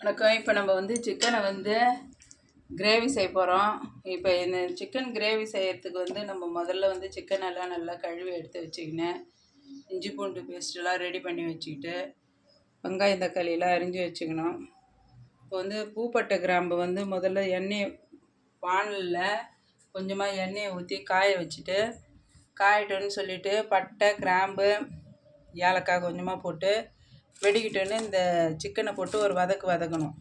வணக்கம். இப்போ நம்ம வந்து சிக்கனை வந்து கிரேவி செய்ய போகிறோம். இப்போ இந்த சிக்கன் கிரேவி செய்கிறதுக்கு வந்து நம்ம முதல்ல வந்து சிக்கனெல்லாம் நல்லா கழுவி எடுத்து வச்சுக்கினேன். இஞ்சி பூண்டு பேஸ்ட்டெல்லாம் ரெடி பண்ணி வச்சுக்கிட்டு வெங்காயம் தக்காளியெல்லாம் அரிஞ்சு வச்சுக்கணும். இப்போ வந்து பூப்பட்டை கிராம்பு வந்து முதல்ல எண்ணெய் வானலில் கொஞ்சமாக எண்ணெயை ஊற்றி காய வச்சுட்டு காயிட்டோன்னு சொல்லிவிட்டு பட்டை கிராம்பு ஏலக்காய் கொஞ்சமாக போட்டு வெடிக்கிட்டோன்னு இந்த சிக்கனை போட்டு ஒரு வதக்கணும்.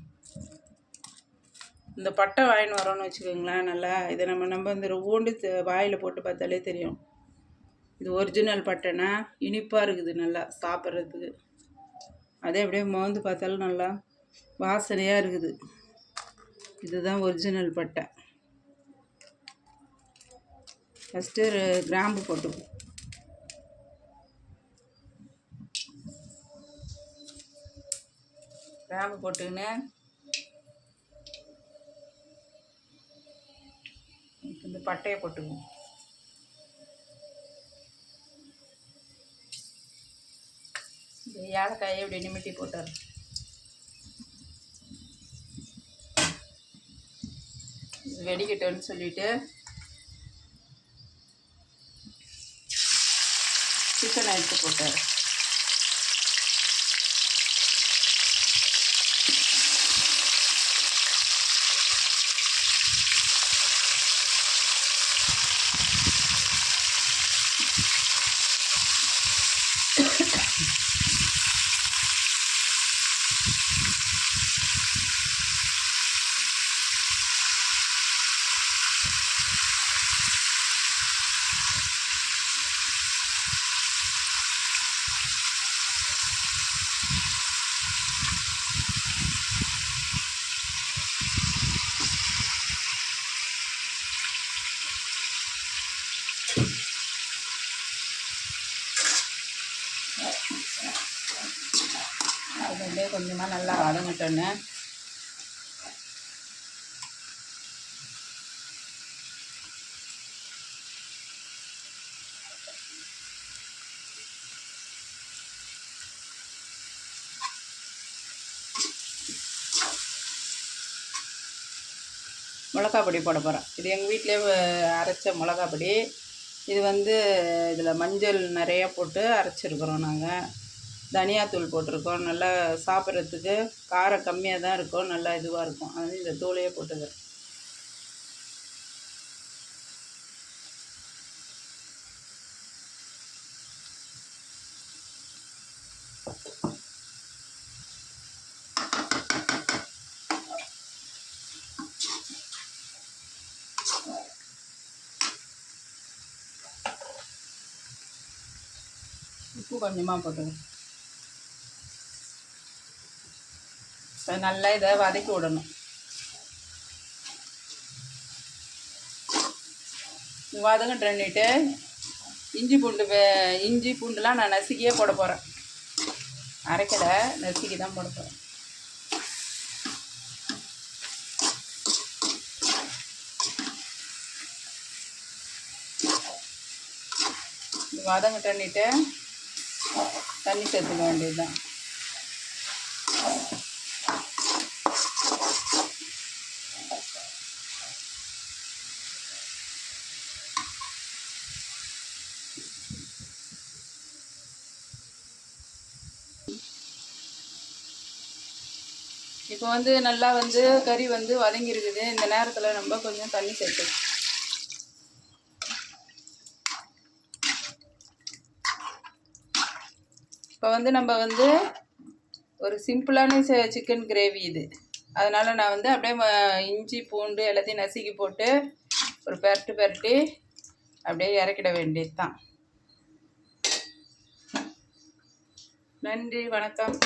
இந்த பட்டை வாங்கின்னு வரோன்னு வச்சுக்கோங்களேன். நல்லா இதை நம்ம இந்த ஊண்டு வாயில் போட்டு பார்த்தாலே தெரியும். இது ஒரிஜினல் பட்டைனா இனிப்பாக இருக்குது, நல்லா சாப்பிட்றதுக்கு. அதே அப்படியே மோந்து பார்த்தாலும் நல்லா வாசனையாக இருக்குது. இதுதான் ஒரிஜினல் பட்டை. ஃபஸ்ட்டு கிராம்பு போட்டுப்போம். கிராம்பு போட்டுக்கின்னு இந்த பட்டையை போட்டுக்குவோம். இந்த ஏலக்காயை இப்படி நிமிட்டி போட்டார். வெடிக்கட்டும்னு சொல்லிட்டு சிக்கனை எடுத்து போட்டார். அதுலேயே கொஞ்சமாக நல்லா வதங்கிட்டோன்னு மிளகா பொடி போட போகிறேன். இது எங்கள் வீட்டிலே அரைச்ச மிளகா பொடி. இது வந்து இதில் மஞ்சள் நிறையா போட்டு அரைச்சிருக்கிறோம். நாங்கள் தனியாத்தூள் போட்டிருக்கோம். நல்லா சாப்பிட்றதுக்கு காரம் கம்மியாக தான் இருக்கும், நல்லா இதுவாக இருக்கும். அது இந்த தூளையே போட்டுக்கிறேன். உப்பு கொஞ்சமாக போட்டுக்கிறேன். இப்போ நல்லா இதை வதக்கி விடணும். வதங்கிட்டு இஞ்சி பூண்டுலாம் நான் நசுக்கியே போட போகிறேன். அரைக்கடை நசுக்கி தான் போட போகிறேன். வதங்கிட்டு தண்ணி சேர்த்துக்க வேண்டியது தான். இப்போ வந்து நல்லா வந்து கறி வந்து வதங்கிருக்குது. இந்த நேரத்தில் நம்ம கொஞ்சம் தண்ணி சேர்த்துக்கலாம். இப்போ வந்து நம்ம வந்து ஒரு சிம்பிளான சிக்கன் கிரேவி இது. அதனால் நான் வந்து அப்படியே இஞ்சி பூண்டு எல்லாத்தையும் நசுக்கி போட்டு ஒரு பெரட்டி அப்படியே இறக்கிட வேண்டியது தான். நன்றி, வணக்கம்.